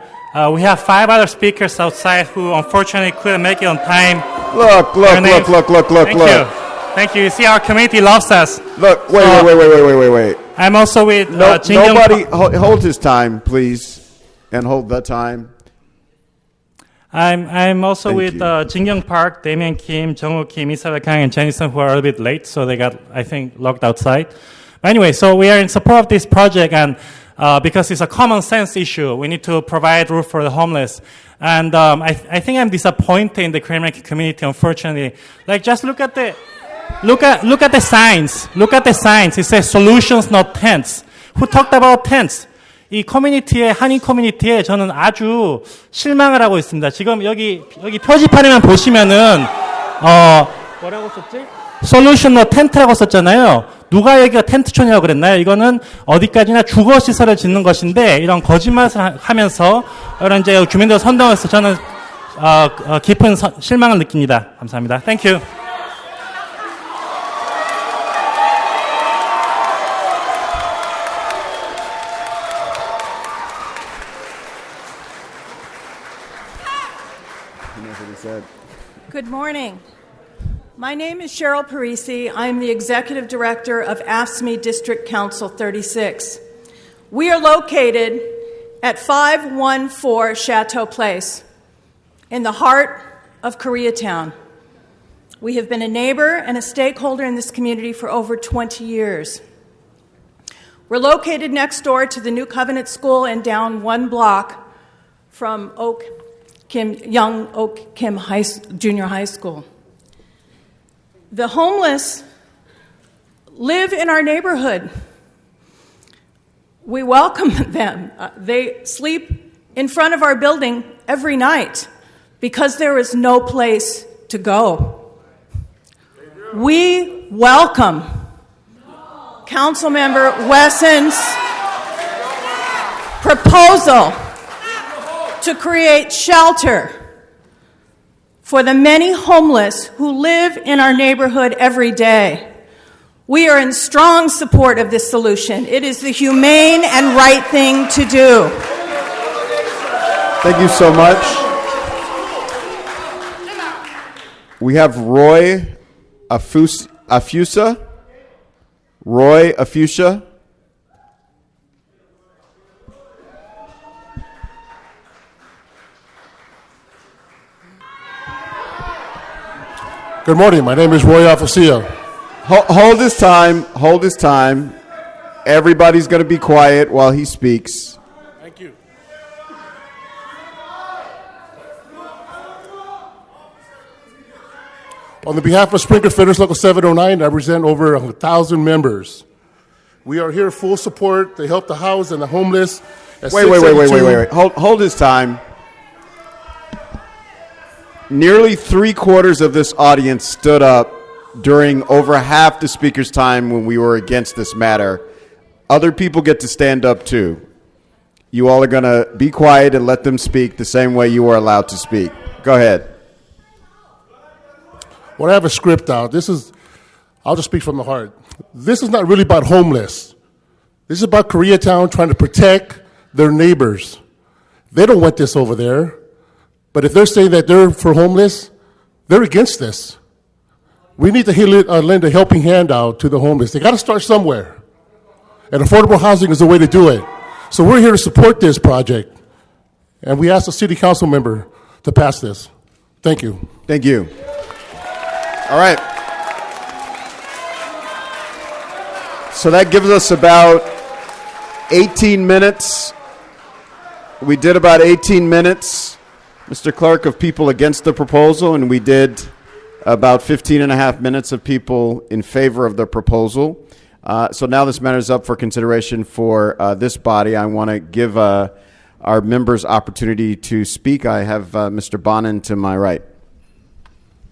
We have 5 other speakers outside who unfortunately couldn't make it on time. Look. Thank you. You see, our community loves us. Look, wait. I'm also with nobody, hold his time, please, and hold the time. I'm also with Jin-Young Park, Damian Kim, Jung-Woo Kim, Isabel Kang, and Jenison, who are a little bit late, so they got, I think, locked outside. But anyway, so we are in support of this project, and because it's a common sense issue, we need to provide roof for the homeless. And I think I'm disappointed in the Korean American community, unfortunately. Like, just look at the signs. Look at the signs. It says solutions, not tents. Who talked about tents? 이 커뮤니티에, 한인 커뮤니티에 저는 아주 실망을 하고 있습니다. 지금 여기 표지판에만 보시면은, 뭐라고 썼지? 솔루션 너 텐트라고 썼잖아요. 누가 여기가 텐트촌이라고 그랬나요? 이거는 어디까지나 주거 시설을 짓는 것인데 이런 거짓말을 하면서 이런 이제 주민들 선동해서 저는 깊은 실망을 느낍니다. 감사합니다. Thank you. Good morning. My name is Cheryl Parisi. I'm the Executive Director of AFSCME District Council 36. We are located at 514 Chateau Place in the heart of Koreatown. We have been a neighbor and a stakeholder in this community for over 20 years. We're located next door to the New Covenant School and down one block from Young Oak Kim Junior High School. The homeless live in our neighborhood. We welcome them. They sleep in front of our building every night because there is no place to go. We welcome Councilmember Wesson's proposal to create shelter for the many homeless who live in our neighborhood every day. We are in strong support of this solution. It is the humane and right thing to do. Thank you so much. We have Roy Afusa. Roy Afusa. Good morning. My name is Roy Afusa. Hold his time. Hold his time. Everybody's going to be quiet while he speaks. Thank you. On the behalf of Springfield Fitters Local 709, I represent over 1,000 members. We are here full support to help the housed and the homeless. Wait. Hold his time. Nearly 3/4 of this audience stood up during over half the speaker's time when we were against this matter. Other people get to stand up too. You all are going to be quiet and let them speak the same way you are allowed to speak. Go ahead. Well, I have a script out. I'll just speak from the heart. This is not really about homeless. This is about Koreatown trying to protect their neighbors. They don't want this over there. But if they're saying that they're for homeless, they're against this. We need to lend a helping hand out to the homeless. They got to start somewhere. And affordable housing is the way to do it. So we're here to support this project. And we ask the city council member to pass this. Thank you. Thank you. All right. So that gives us about 18 minutes. We did about 18 minutes, Mr. Clerk, of people against the proposal, and we did about 15 and a half minutes of people in favor of the proposal. So now this matter is up for consideration for this body. I want to give our members opportunity to speak. I have Mr. Bonin to my right.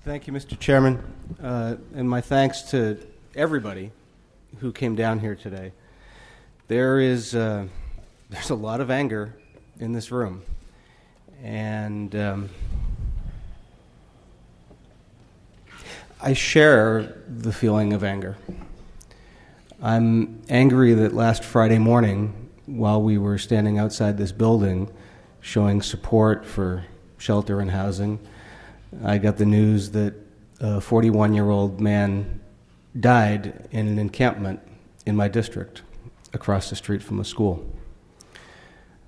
Thank you, Mr. Chairman, and my thanks to everybody who came down here today. There's a lot of anger in this room, and I share the feeling of anger. I'm angry that last Friday morning, while we were standing outside this building showing support for shelter and housing, I got the news that a 41-year-old man died in an encampment in my district across the street from a school.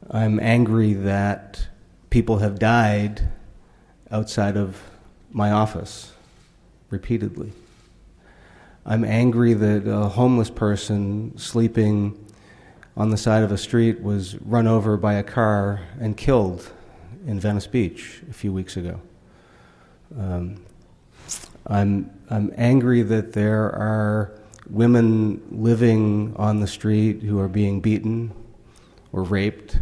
I'm angry that people have died outside of my office repeatedly. I'm angry that a homeless person sleeping on the side of a street was run over by a car and killed in Venice Beach a few weeks ago. I'm angry that there are women living on the street who are being beaten or raped.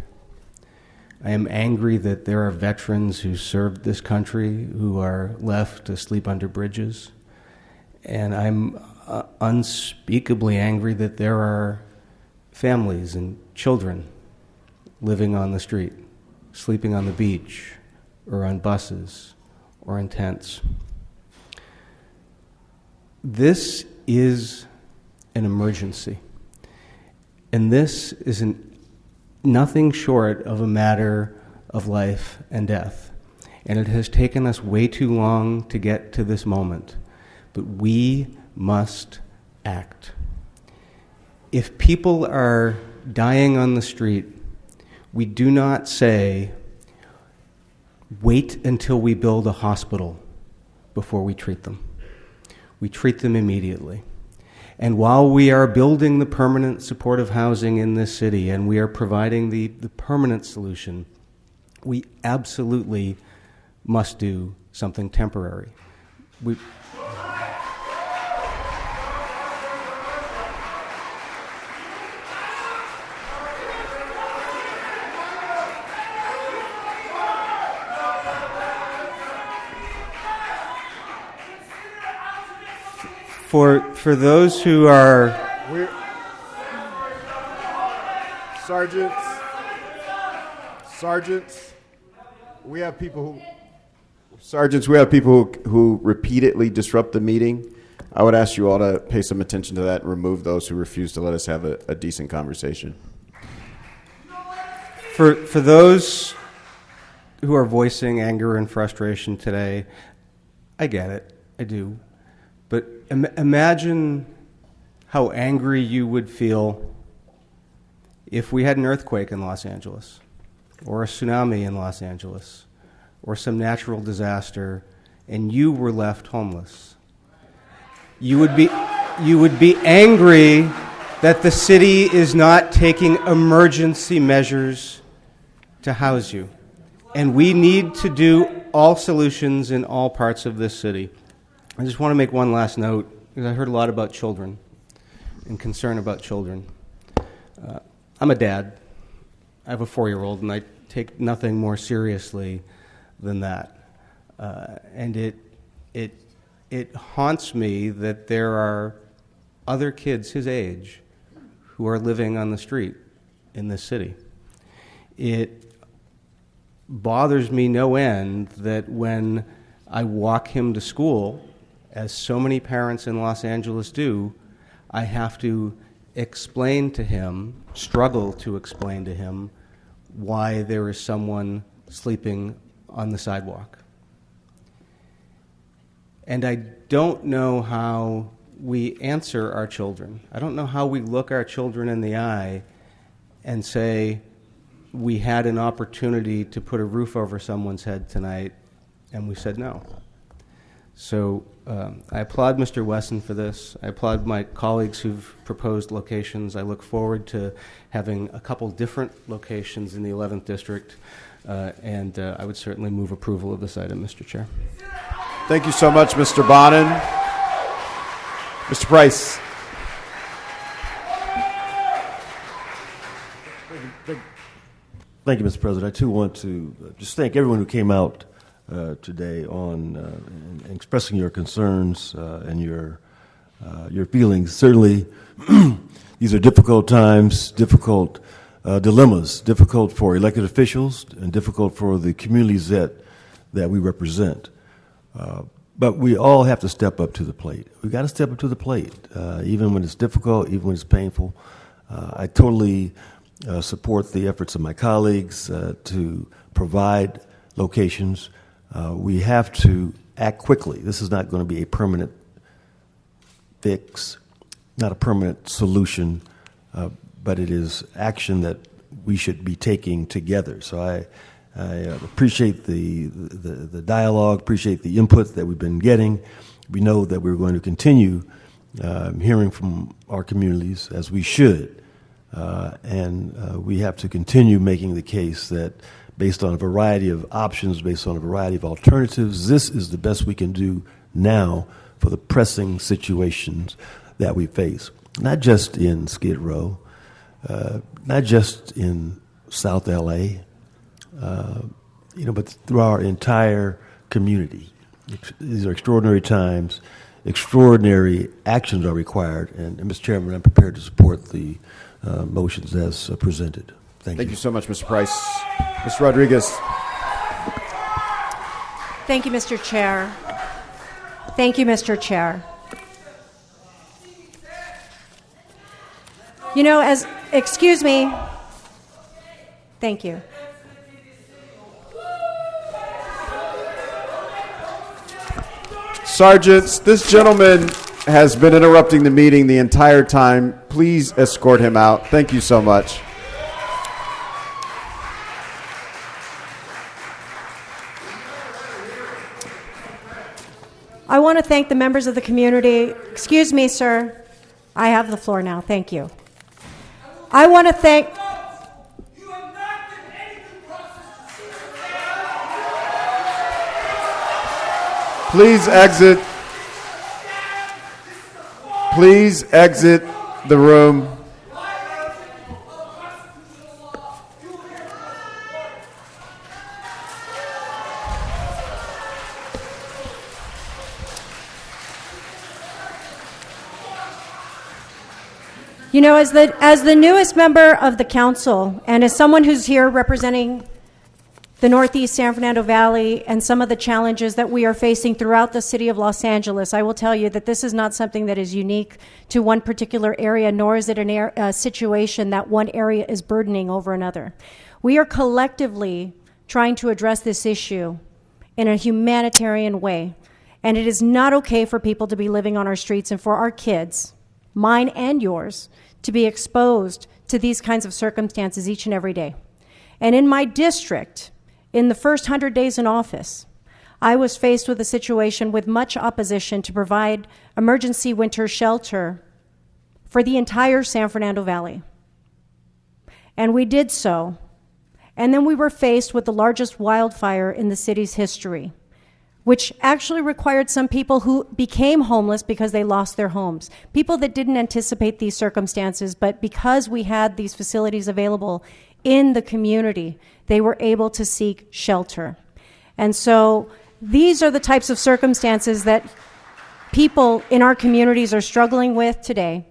I am angry that there are veterans who served this country who are left to sleep under bridges. And I'm unspeakably angry that there are families and children living on the street, sleeping on the beach or on buses or in tents. This is an emergency. And this is nothing short of a matter of life and death. And it has taken us way too long to get to this moment. But we must act. If people are dying on the street, we do not say, wait until we build a hospital before we treat them. We treat them immediately. And while we are building the permanent supportive housing in this city and we are providing the permanent solution, we absolutely must do something temporary. For those who are sergeants, we have people who repeatedly disrupt the meeting. I would ask you all to pay some attention to that and remove those who refuse to let us have a decent conversation. For those who are voicing anger and frustration today, I get it, I do. But imagine how angry you would feel if we had an earthquake in Los Angeles, or a tsunami in Los Angeles, or some natural disaster, and you were left homeless. You would be angry that the city is not taking emergency measures to house you. And we need to do all solutions in all parts of this city. I just want to make one last note, because I heard a lot about children and concern about children. I'm a dad. I have a 4-year-old, and I take nothing more seriously than that. And it haunts me that there are other kids his age who are living on the street in this city. It bothers me no end that when I walk him to school, as so many parents in Los Angeles do, I have to struggle to explain to him why there is someone sleeping on the sidewalk. And I don't know how we answer our children. I don't know how we look our children in the eye and say, we had an opportunity to put a roof over someone's head tonight, and we said no. So I applaud Mr. Wesson for this. I applaud my colleagues who've proposed locations. I look forward to having a couple different locations in the 11th District, and I would certainly move approval of this item, Mr. Chair. Thank you so much, Mr. Bonin. Mr. Price. Thank you, Mr. President. I, too, want to just thank everyone who came out today on expressing your concerns and your feelings. Certainly, these are difficult times, difficult dilemmas, difficult for elected officials and difficult for the communities that we represent. But we all have to step up to the plate. We've got to step up to the plate, even when it's difficult, even when it's painful. I totally support the efforts of my colleagues to provide locations. We have to act quickly. This is not going to be a permanent fix, not a permanent solution, but it is action that we should be taking together. So I appreciate the dialogue, appreciate the input that we've been getting. We know that we're going to continue hearing from our communities, as we should, and we have to continue making the case that based on a variety of options, based on a variety of alternatives, this is the best we can do now for the pressing situations that we face, not just in Skid Row, not just in South LA, but through our entire community. These are extraordinary times. Extraordinary actions are required. And Mr. Chairman, I'm prepared to support the motions as presented. Thank you. Thank you so much, Mr. Price. Ms. Rodriguez. Thank you, Mr. Chair. Thank you, Mr. Chair. Excuse me. Thank you. Sergeants, this gentleman has been interrupting the meeting the entire time. Please escort him out. Thank you so much. I want to thank the members of the community. Excuse me, sir. I have the floor now. Thank you. I want to thank... Please exit. Please exit the room. You know, as the newest member of the council, and as someone who's here representing the Northeast San Fernando Valley and some of the challenges that we are facing throughout the city of Los Angeles, I will tell you that this is not something that is unique to one particular area, nor is it a situation that one area is burdening over another. We are collectively trying to address this issue in a humanitarian way, and it is not okay for people to be living on our streets and for our kids, mine and yours, to be exposed to these kinds of circumstances each and every day. And in my district, in the first 100 days in office, I was faced with a situation with much opposition to provide emergency winter shelter for the entire San Fernando Valley. And we did so. And then we were faced with the largest wildfire in the city's history, which actually required some people who became homeless because they lost their homes. People that didn't anticipate these circumstances, but because we had these facilities available in the community, they were able to seek shelter. And so these are the types of circumstances that people in our communities are struggling with today.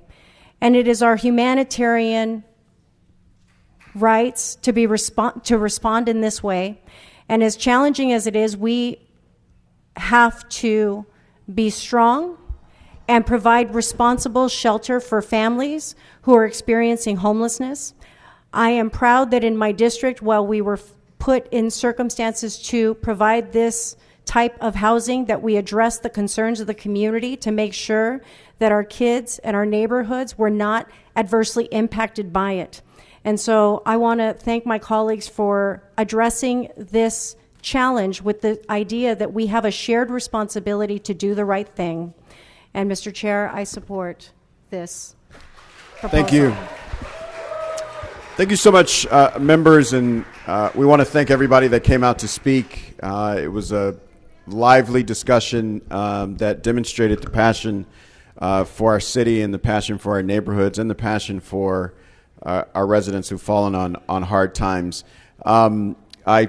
And it is our humanitarian rights to respond in this way. And as challenging as it is, we have to be strong and provide responsible shelter for families who are experiencing homelessness. I am proud that in my district, while we were put in circumstances to provide this type of housing, that we addressed the concerns of the community to make sure that our kids and our neighborhoods were not adversely impacted by it. And so I want to thank my colleagues for addressing this challenge with the idea that we have a shared responsibility to do the right thing. And Mr. Chair, I support this proposal. Thank you. Thank you so much, members, and we want to thank everybody that came out to speak. It was a lively discussion that demonstrated the passion for our city and the passion for our neighborhoods and the passion for our residents who've fallen on hard times. I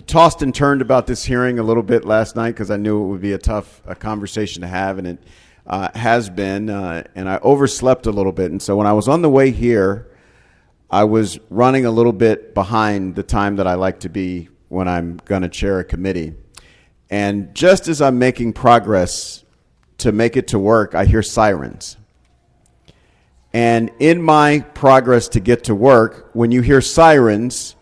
tossed and turned about this hearing a little bit last night because I knew it would be a tough conversation to have, and it has been, and I overslept a little bit. And so when I was on the way here, I was running a little bit behind the time that I like to be when I'm going to chair a committee. And just as I'm making progress to make it to work, I hear sirens. And in my progress to get to work, when you hear sirens,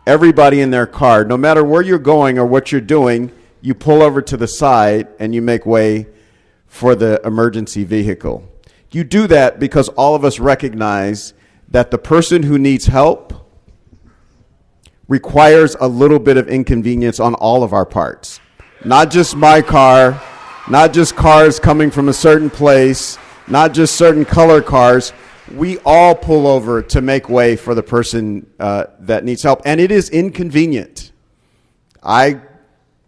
everybody in their car, no matter where you're going or what you're doing, you pull over to the side and you make way for the emergency vehicle. You do that because all of us recognize that the person who needs help requires a little bit of inconvenience on all of our parts. Not just my car, not just cars coming from a certain place, not just certain color cars. We all pull over to make way for the person that needs help. And it is inconvenient. I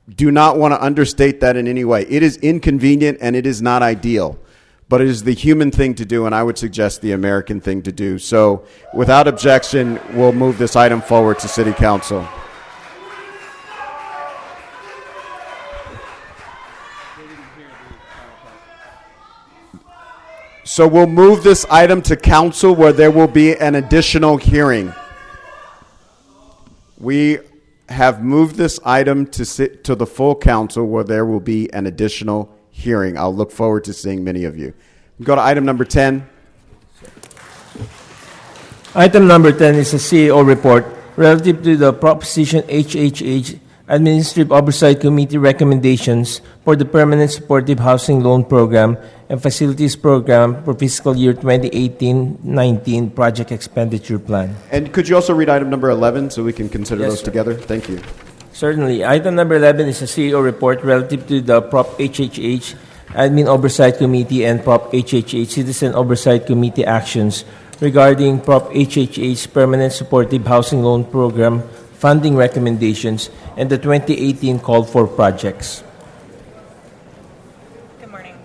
do not want to understate that in any way. It is inconvenient and it is not ideal. But it is the human thing to do, and I would suggest the American thing to do. So without objection, we'll move this item forward to City Council. So we'll move this item to council where there will be an additional hearing. We have moved this item to the full council where there will be an additional hearing. I'll look forward to seeing many of you. Go to item number 10. Item number 10 is a CEO report relative to the Proposition HHH Administrative Oversight Committee recommendations for the Permanent Supportive Housing Loan Program and Facilities Program for fiscal year 2018-19 Project Expenditure Plan. And could you also read item number 11 so we can consider Yes, those sir. together? Thank you. Certainly. Item number 11 is a CEO report relative to the Prop HHH Admin Oversight Committee and Prop HHH Citizen Oversight Committee actions regarding Prop HHH Permanent Supportive Housing Loan Program funding recommendations and the 2018 called for projects. Good morning.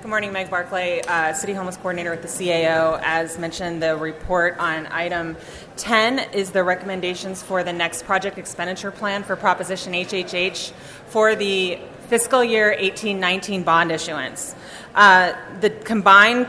Good morning, Meg Barclay, City Homeless Coordinator with the CAO. As mentioned, the report on item 10 is the recommendations for the next project expenditure plan for Proposition HHH for the fiscal year 18-19 bond issuance. The combined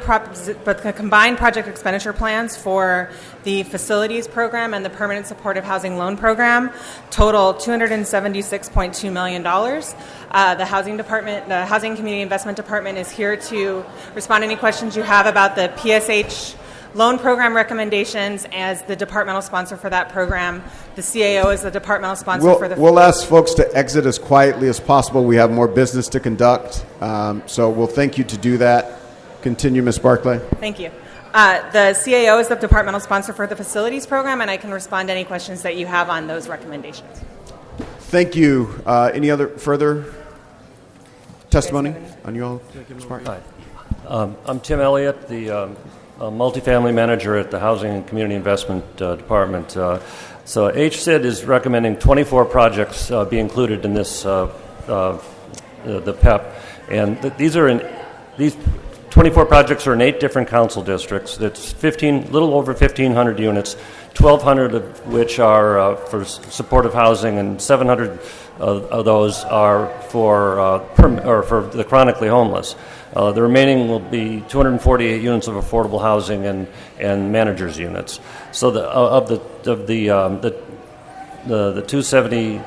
project expenditure plans for the facilities program and the permanent supportive housing loan program total $276.2 million. The housing department, the Housing Community Investment Department, is here to respond to any questions you have about the PSH loan program recommendations. As the departmental sponsor for that program, the CAO is the departmental sponsor for the. We'll ask folks to exit as quietly as possible. We have more business to conduct, so we'll thank you to do that. Continue, Ms. Barclay. Thank you. The CAO is the departmental sponsor for the facilities program, and I can respond to any questions that you have on those recommendations. Thank you. Any other further testimony on you all? Ms. Barclay? Hi. I'm Tim Elliott, the multifamily manager at the Housing and Community Investment Department. So HCID is recommending 24 projects be included in this the PEP, and these 24 projects are in 8 different council districts. That's little over 1,500 units, 1,200 of which are for supportive housing, and 700 of those are for the chronically homeless. The remaining will be 248 units of affordable housing and managers units. So the 270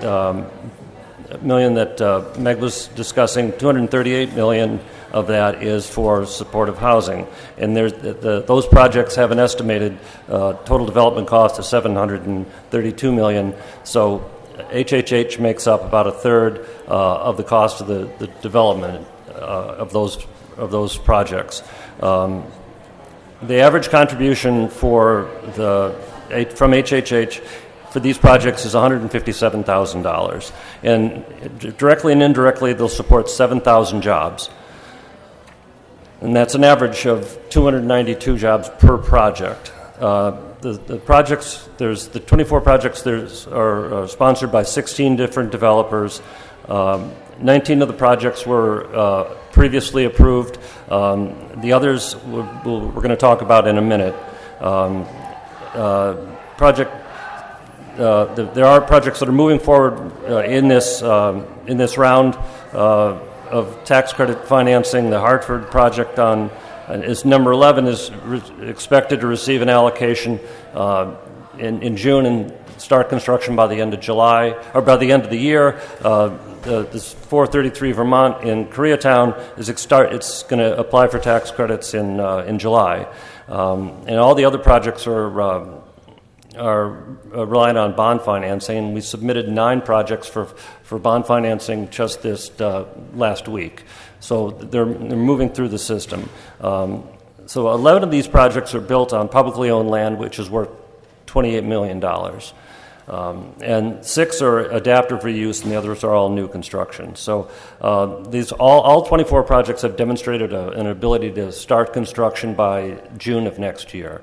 million that Meg was discussing, 238 million of that is for supportive housing, and those projects have an estimated total development cost of $732 million. So HHH makes up about a third of the cost of the development of those projects. The average contribution from HHH for these projects is $157,000, and directly and indirectly they'll support 7,000 jobs, and that's an average of 292 jobs per project. The projects, there's the 24 projects are sponsored by 16 different developers. 19 of the projects were previously approved. The others we're going to talk about in a minute. There are projects that are moving forward in this round of tax credit financing. The Hartford project is number 11 is expected to receive an allocation in June and start construction by the end of July, or by the end of the year. This 433 Vermont in Koreatown it's going to apply for tax credits in July, and all the other projects are relying on bond financing. We submitted 9 projects for bond financing just this last week. So they're moving through the system. So 11 of these projects are built on publicly owned land, which is worth $28 million. And 6 are adaptive reuse, and the others are all new construction. So these all 24 projects have demonstrated an ability to start construction by June of next year.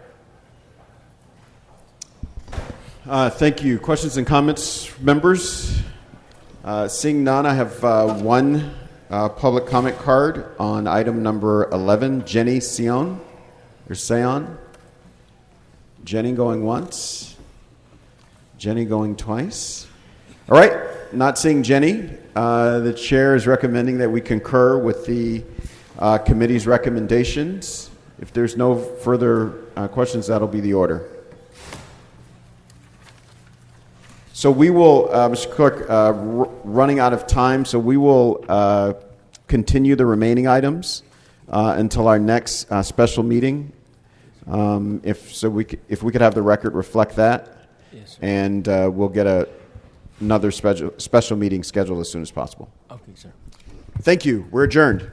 Thank you. Questions and comments, members? Seeing none, I have one public comment card on item number 11. Jenny Sion, or Seon. Jenny going once. Jenny going twice. All right, not seeing Jenny. The chair is recommending that we concur with the committee's recommendations. If there's no further questions, that'll be the order. So we will, Mr. Clerk, running out of time, so we will continue the remaining items until our next special meeting. If we could have the record reflect that, yes, and we'll get another special meeting scheduled as soon as possible. Okay, sir. Thank you. We're adjourned.